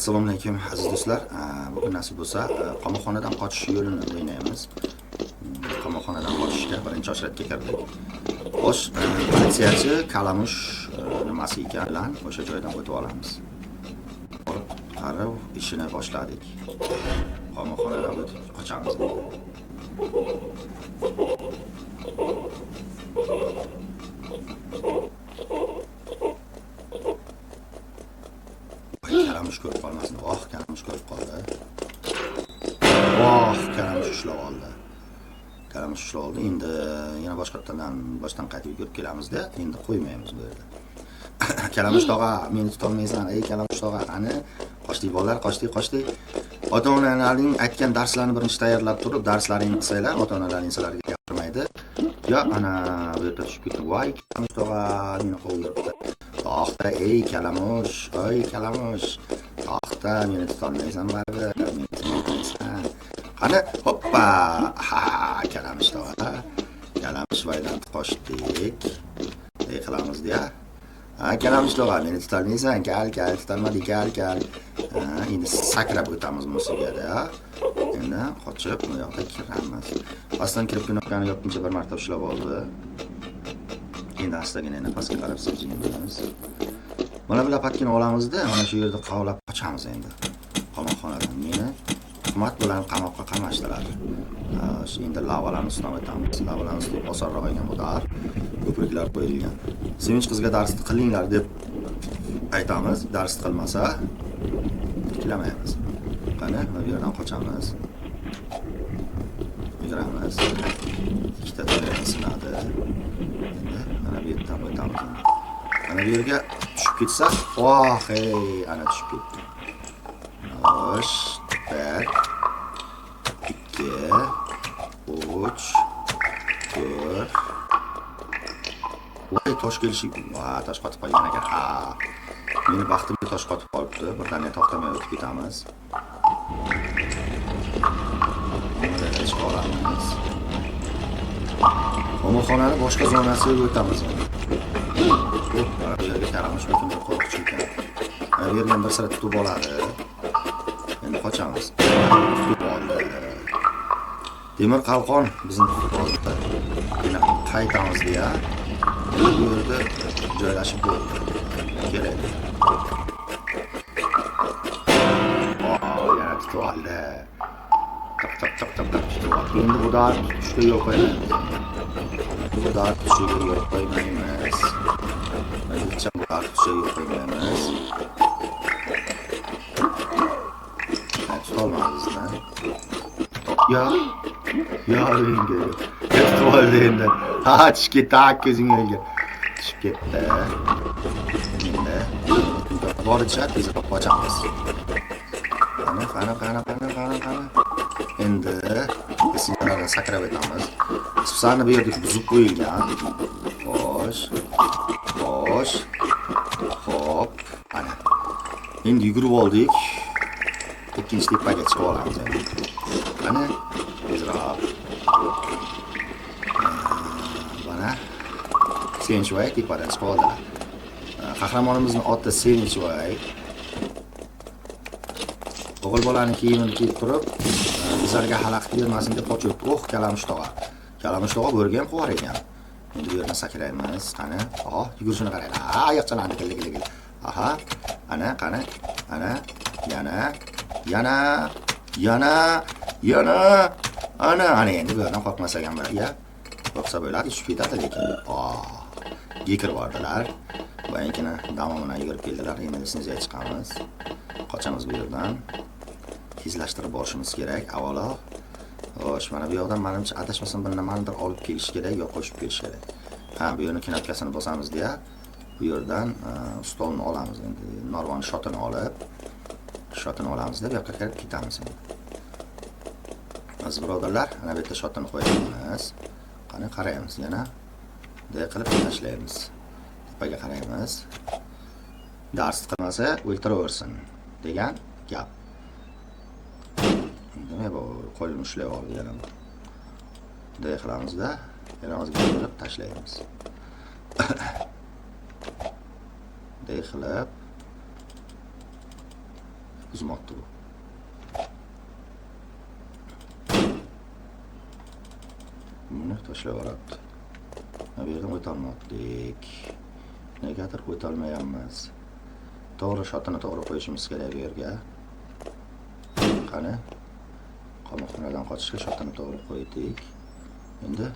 Assalomu alaykum aziz do'stlar. Bugun nasib bo'lsa, qamoqxonadan qochish yo'lini o'ynaymiz. Qamoqxonadan qochishga birinchi ochratga kirdik. Xo'sh, politsiyachi kalamush nimasi ekan bilan o'sha joydan o'tib olamiz. Qarab ishini boshladik. Qamoqxonadan o'tib qochamiz. Kalamush ko'rib qolmasin. Kalamush ko'rib qoldi. Kalamush ushlab oldi. Kalamush ushlab oldi. Endi yana boshdan qaytib yugurib kelamiz-da, endi qo'ymaymiz bu yerda. Kalamush tog'a, meni tutolmaysan. Ey Kalamush tog'a, qani? Qochdik bolalar, qochdik. Ota-onalaring aytgan darslarni birinchi tayyorlab turib, darslaringni qilsanglar, ota-onalaring sizlarga gapirmaydi. Yo, ana bu yerda tushib ketdi. Voy, Kalamush tog'a, meni qovib yuribdi. To'xta, ey Kalamush, to'xta, meni tutolmaysan baribir, meni tutolmaysan. Qani, hoppa, Kalamush tog'a, Kalamush vaydan qochdik. Qilamiz-da. Kalamush tog'a, meni tutolmaysan, gal, tutolmadik, gal. Endi sakrab o'tamiz musiqada. Endi qochib, bu yoqda kiramiz. Aslan kirib knopkani yopincha bir marta ushlab oldi. Endi astagina nafasga qarab siljiymiz. Mana bu lapatkani olamiz-da, mana shu yerda qavlab qochamiz endi. Qamoqxonadan meni tuhmat bilan qamoqqa qamashtiradi. Endi lavalarni ustidan o'tamiz. Lavalarni ustidan osonroq ekan bu dar. Ko'priklar qo'yilgan. Sevinch qizga darsni qilinglar deb aytamiz. Dars qilmasa tiklamaymiz. Qani, bu yerdan qochamiz. Yuguramiz. Ikkita to'g'ri sinadi. Mana bu yerdan o'tamiz. Mana bu yerga tushib ketsa, ana tushib ketdi. Xo'sh, 1 2 3 4 Voy, tosh kelishi. Tosh qotib qolgan ekan. Meni baxtimga tosh qotib qolibdi. Birdan to'xtamay o'tib ketamiz. Mana chiqamiz. Qamoqxonani boshqa zonasiga o'tamiz. Bu yerga Kalamush kimdir qo'rquvchi ekan. Bu yerdan bir sira tutib oladi. Endi qochamiz. Tutib oldi. Temir qalqon bizni tutib oldi. Yana qaytamiz-da. Bu yerda joylashib bo'ldi. Kerak. Yana tutib oldi. Top tutib oldi. Endi bu da tushga yo'q qo'yamiz. Bu da tushga yo'q qo'ymaymiz. Hecham bu tushga yo'q qo'ymaymiz. Tutolmaymiz-da. Ya ringe. Tutib oldi endi. Tushib ketdi, ko'zingga olgan. Tushib ketdi. Endi boricha tezroq qochamiz. Qani. Endi signallarni sakrab o'tamiz. Suvsani bu yerda buzib qo'yilgan. Xo'sh. Hop. Mana. Endi yugurib oldik. Ikkinchi tepaga chiqib olamiz endi. Qani, tezroq. Mana. Sevinchvoy tepadan chiqib oldilar. Qahramonimizning oti Sevinchvoy. O'g'il bolani kiyimini kiyib turib, bizlarga xalaqit bermasin deb qochib, Kalamush tog'a. Kalamush tog'a bo'rga ham qo'var ekan. Endi bu yerdan sakraymiz. Qani, yugurishini qaraylar. Oyoqchalandi keldi. Ana, qani, ana, yana. Ana endi bu yerdan qo'rqmasak ham ya. Qo'rqsa bo'ladi, tushib ketadi lekin. Gekirib bordilar. Boyankina davomini yugurib keldilar. Endi sinizga chiqamiz. Qochamiz bu yerdan. Tezlashtirib borishimiz kerak avvalo. Xo'sh, mana bu yoqdan menimcha adashmasam bir nimanidir olib kelish kerak yo qo'shib kelish kerak. Bu yerning knopkasini bosamiz-da. Bu yerdan stolni olamiz endi. Narvon shotini olamiz-da, bu yoqqa kirib ketamiz endi. Aziz birodarlar, mana bu yerda shotini qo'yamiz. Qani qaraymiz yana. Bunday qilib tashlaymiz. Tepaga qaraymiz. Dars qilmasa o'ltiraversin degan gap. Nima bu? Qo'lni ushlab oldi yana. Bunday qilamiz-da, yaramazga olib tashlaymiz. Bunday qilib uzmoqda bu. Buni tashlab yuboribdi. Bu yerdan o'tolmadik. Negadir o'tolmayapmiz. To'g'ri shotini to'g'ri qo'yishimiz kerak bu yerga. Qani? Qamoqxonadan qochishga shotini to'g'ri qo'ydik. Endi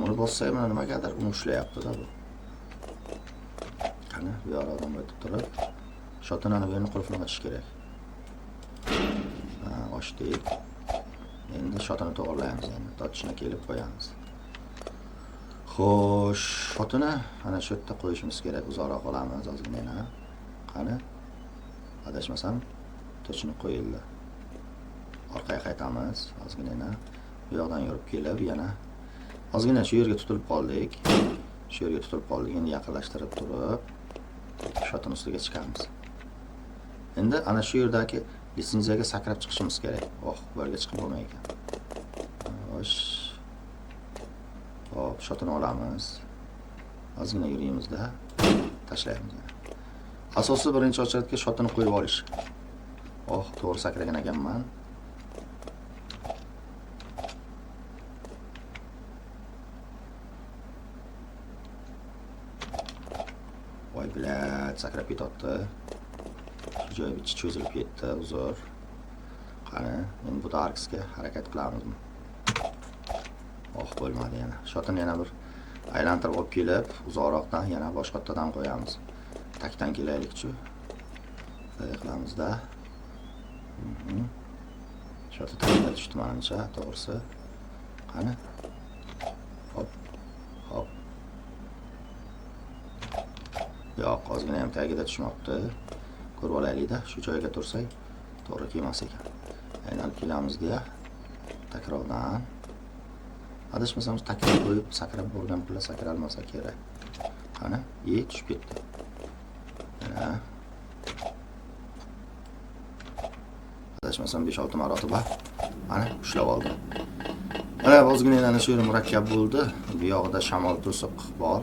buni bossak mana nimagadir uni ushlayapti-da bu. Qani, bu yoqdan o'tib turib, shotini bu yerni qulfini ochish kerak. Ochdik. Endi shotini to'g'rilaymiz endi. Totishni kelib qo'yamiz. Xo'sh, shotini ana shu yerda qo'yishimiz kerak. Uzoqroq olamiz ozgina. Qani? Adashmasam, tochini qo'yildi. Orqaga qaytamiz ozgina. Bu yoqdan yurib kelib, yana ozgina shu yerga tutilib qoldik. Shu yerga tutilib qoldik. Endi yaqinlashtirib turib, shotini ustiga chiqamiz. Endi ana shu yerdagi litsenziyaga sakrab chiqishimiz kerak. Bu yerga chiqib bo'lmaydi. Xo'sh. Hop, shotini olamiz. Ozgina yuringizda tashlaymiz. Asosiy birinchi ochatga shotini qo'yib olish. To'g'ri sakragan ekanman. Voy bilat, sakrab ketdi. Joy bichi cho'zilib ketdi, uzr. Qani, endi bu darksga harakat qilamizmi? Bo'lmadi yana. Shotini yana bir aylantirib olib kelib, uzoqroqdan yana boshqa yoqdan qo'yamiz. Takdan kelaylik-chi. Bunday qilamiz-da. Shoti takda tushdi menimcha, to'g'risi. Qani? Hop. Yo'q, ozgina ham tagida tushmoqda. Ko'rib olaylik-da, shu joyga tursak, to'g'ri kelmas ekan. Aylanib kelamiz-da. Takrordan. Adashmasam takror qo'yib, sakrab bo'lgan pilla sakralmasa kerak. Qani? Tushib ketdi. Mana. Adashmasam 5-6 marotaba. Mana ushlab oldim. Mana ozgina yana shu murakkab bo'ldi. Bu yoqda shamol to'siq bor.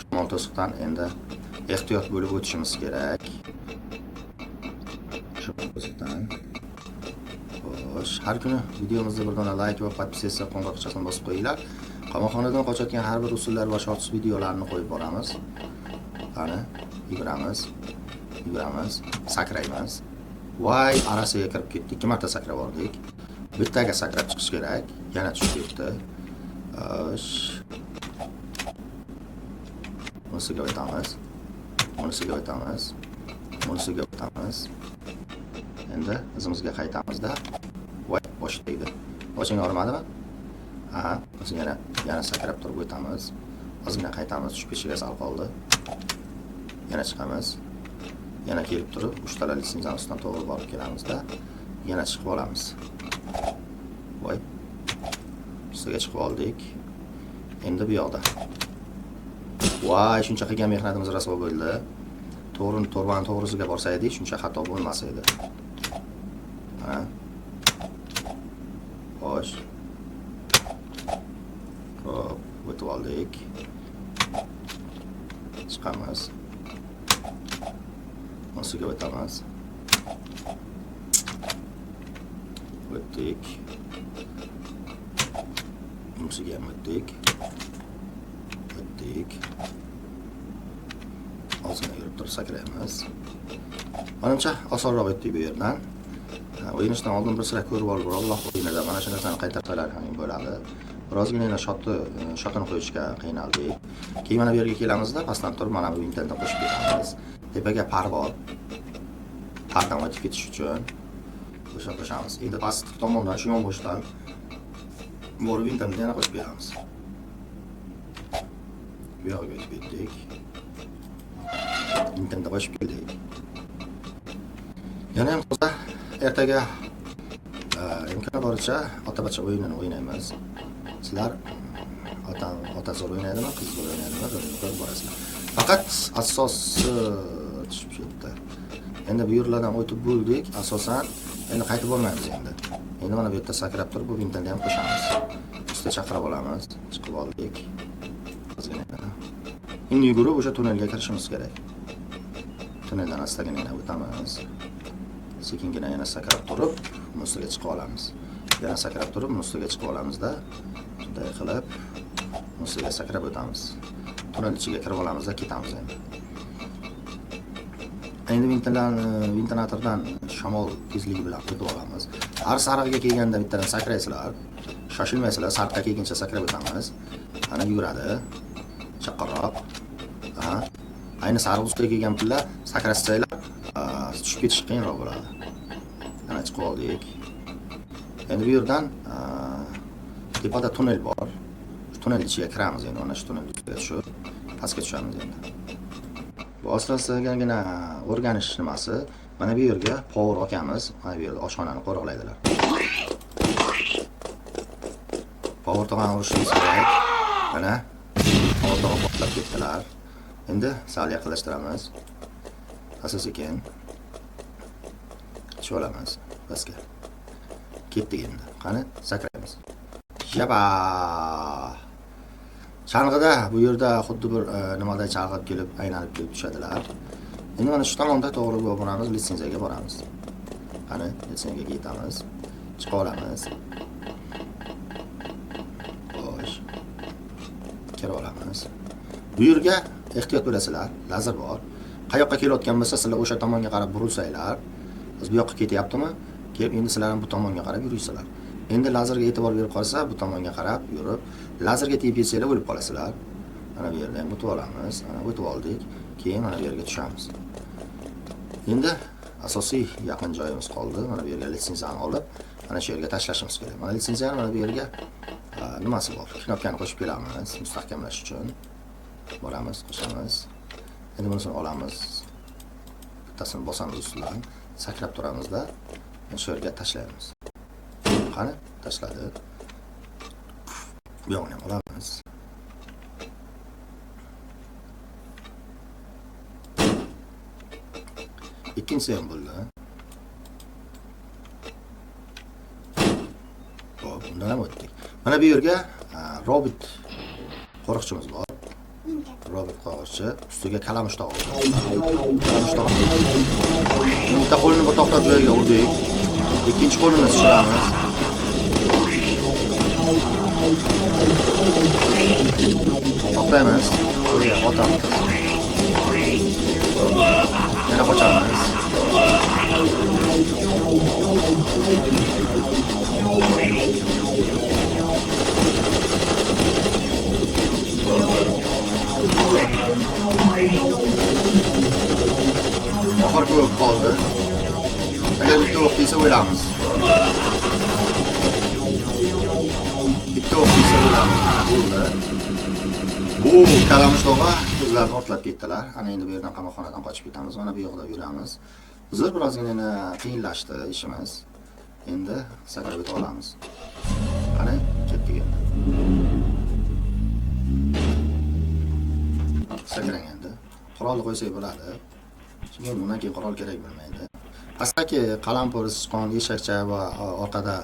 Shamol to'siqdan endi ehtiyot bo'lib o'tishimiz kerak. Shu to'siqdan. Har kuni videomizda bir dona like va podpisatsiya qo'ng'iroqchasini bosib qo'yinglar. Qamoqxonadan qochayotgan har bir usullar va shorts videolarini qo'yib boramiz. Qani, yuguramiz, sakraymiz. Voy, arasiga kirib ketdik. 2 marta sakrab oldik. Bittaga sakrab chiqish kerak. Yana tushib ketdi. Bunisiga o'tamiz. Endi izimizga qaytamiz-da. Voy, bosh tegdi. Boshing og'rimadimi? Yana sakrab turib o'tamiz. Ozgina qaytamiz, tushib ketishiga sal qoldi. Yana chiqamiz. Yana kelib turib, 3 tala litsenziyani ustidan to'g'ri borib kelamiz-da. Yana chiqib olamiz. Voy. Ustiga chiqib oldik. Endi bu yoqda. Voy, shuncha qilgan mehnatimiz rasvo bo'ldi. To'g'rini to'g'risiga borsa edik, shuncha xato bo'lmas edi. Xo'sh. Hop, o'tib oldik. Chiqamiz. Bunisiga o'tamiz. O'tdik. Bunisiga ham o'tdik. Ozgina yurib turib sakraymiz. Menimcha osonroq o'tdik bu yerdan. O'yinishdan oldin bir sira ko'rib olib, Alloh o'yinida mana shu narsani qaytarsalar ham bo'ladi. Birozgina shotini qo'yishga qiynaldik. Keyin mana bu yerga kelamizda, pastdan turib mana bu internetda qo'shib ketamiz. Tepaga parvod. Pardan o'tib ketish uchun qo'shamiz. Endi pastki tomondan shu yonboshdan borib internetga yana qo'shib beramiz. Bu yoqqa o'tib ketdik. Internetga qo'shib keldik. Yana ham toza ertaga imkon boricha ota-bocha o'yinini o'ynaymiz. Sizlar otasi o'ynaydimi, qiz o'ynaydimi, ko'rib borasizlar. Faqat asosi tushib ketdi. Endi bu yerlardan o'tib bo'ldik, asosan endi qaytib olmaymiz endi. Endi mana bu yerda sakrab turib, bu vintani ham qo'shamiz. Ustida chaqirib olamiz. Chiqib oldik. Endi yugurib o'sha tunnelga kirishimiz kerak. Tunneldan asta-gina o'tamiz. Sekingina yana sakrab turib, uni ustiga chiqib olamiz. Yana sakrab turib, uni ustiga chiqib olamizda. Shunday qilib, uni ustiga sakrab o'tamiz. Tunnel ichiga kirib olamizda, ketamiz endi. Endi ventilatordan shamol tezligi bilan o'tib olamiz. Har sariqga kelganda bittadan sakraysizlar. Shoshilmaysizlar, sariqqa kelguncha sakrab o'tamiz. Mana yuradi. Chaqqaroq. Ayni sariq ustiga kelgan pilla sakrasanglar, tushib ketish qiyinroq bo'ladi. Mana chiqib oldik. Endi bu yerdan tepada tunnel bor. Shu tunnel ichiga kiramiz endi. Mana shu tunnel ichiga tushib, pastga tushamiz endi. Bu asosligagina o'rganish nimasi. Mana bu yerga power akamiz, mana bu yerda oshxonani qo'riqlaydilar. Power tog'ani urishimiz kerak. Mana power tog'a portlab ketdilar. Endi sal yaqinlashtiramiz. Asta-sekin tushib olamiz pastga. Ketdik endi. Qani sakraymiz. Yaba! Chang'ida bu yerda xuddi bir nimaday chalg'ib kelib, aylanib kelib tushadilar. Endi mana shu tomonda to'g'ri boramiz, litsenziyaga boramiz. Qani litsenziyaga yetamiz. Chiqa olamiz. Xo'sh. Kira olamiz. Bu yerga ehtiyot bo'lasizlar, lazer bor. Qayoqqa kelayotgan bo'lsa, sizlar o'sha tomonga qarab burilsanglar, biz bu yoqqa ketyaptimi? Kelib endi sizlar ham bu tomonga qarab yuraysizlar. Endi lazerga e'tibor berib qolsa, bu tomonga qarab yurib, lazerga tegib ketsanglar o'lib qolasizlar. Mana bu yerdan o'tib olamiz. Mana o'tib oldik. Keyin mana bu yerga tushamiz. Endi asosiy yaqin joyimiz qoldi. Mana bu yerga litsenziyani olib, mana shu yerga tashlashimiz kerak. Mana litsenziyani mana bu yerga nimasi bor? Knopkani qo'shib kelamiz, mustahkamlash uchun. Boramiz, qo'shamiz. Endi bunisini olamiz. Bittasini bosamiz ustidan, sakrab turamizda, shu yerga tashlaymiz. Qani, tashladik. Bu yoqni ham olamiz. Ikkinchisi ham bo'ldi. Xo'p, undan ham o'tdik. Mana bu yerga robot qo'riqchimiz bor. Robot qo'riqchi ustiga kalamush tog'i. Kalamush tog'i. Bitta qo'lini bir to'xtatib joyiga urdik. Ikkinchi qo'lini tushiramiz. To'xtaymiz. Qo'lga otamiz. Yana qochamiz. Oxirgi o'q qoldi. Agar bitta o'q desa o'ylamiz. Bitta o'q desa o'ylamiz. Bu kalamush tog'a o'zlarini otlab ketdilar. Ana endi bu yerdan qamoqxonadan qochib ketamiz. Mana bu yoqda yuramiz. Bizlar birozgina qiyinlashdi ishimiz. Endi sakrab o'tib olamiz. Qani ketdik endi. Sakrang endi. Qurolni qo'ysak bo'ladi. Chunki bundan keyin qurol kerak bo'lmaydi. Pastdagi qalampir, sichqon, eshakcha va orqada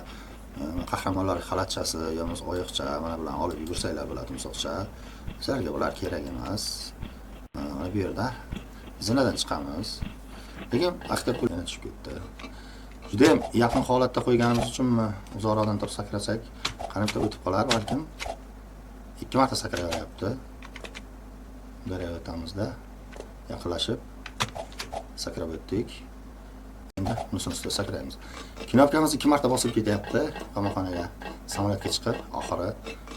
qahramonlar xalatchasi yoki oyoqcha mana bilan olib yugursanglar bo'ladi, tumsoqcha. Sizlarga ular kerak emas. Mana bu yerda zinadan chiqamiz. Lekin vaqtga qo'lga tushib ketdi. Juda ham yaqin holatda qo'yganimiz uchunmi uzoqroqdan turib sakrasak, qancha o'tib qolar balkim. 2 marta sakrayapti. Daryotamizda yaqinlashib sakrab o'tdik. Endi unisini ustida sakraymiz. Knopkamiz 2 marta bosib ketyapti. Qamoqxonaga samolyotga chiqib, oxiri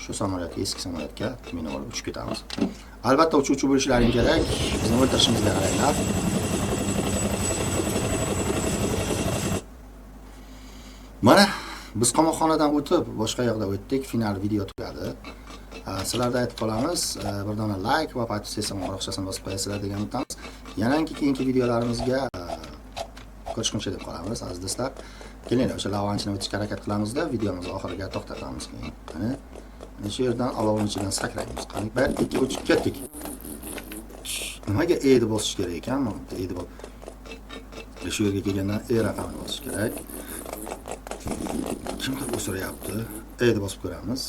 shu samolyotga, eski samolyotga meni olib uchib ketamiz. Albatta uchuvchi bo'lishlaring kerak. Bizni o'ltirishimizga qaranglar. Mana biz qamoqxonadan o'tib, boshqa yoqda o'tdik. Final video tugadi. Sizlarga aytib qolamiz, bir dona like va podpiska qo'ng'iroqchasini bosib qo'yasizlar degan umidamiz. Yangi keyingi videolarimizga ko'rishguncha deb qolamiz, aziz do'stlar. Keling, o'sha lavanchini o'tishga harakat qilamizda, videomizni oxiriga to'xtatamiz keyin. Qani, shu yerdan olovning ichidan sakraymiz. Qani, 1 2 3 ketdik. Nimaga E deb bosish kerak ekan? E deb shu yerga kelgandan E raqamini bosish kerak. Kimdir o'siryapti. E deb bosib ko'ramiz.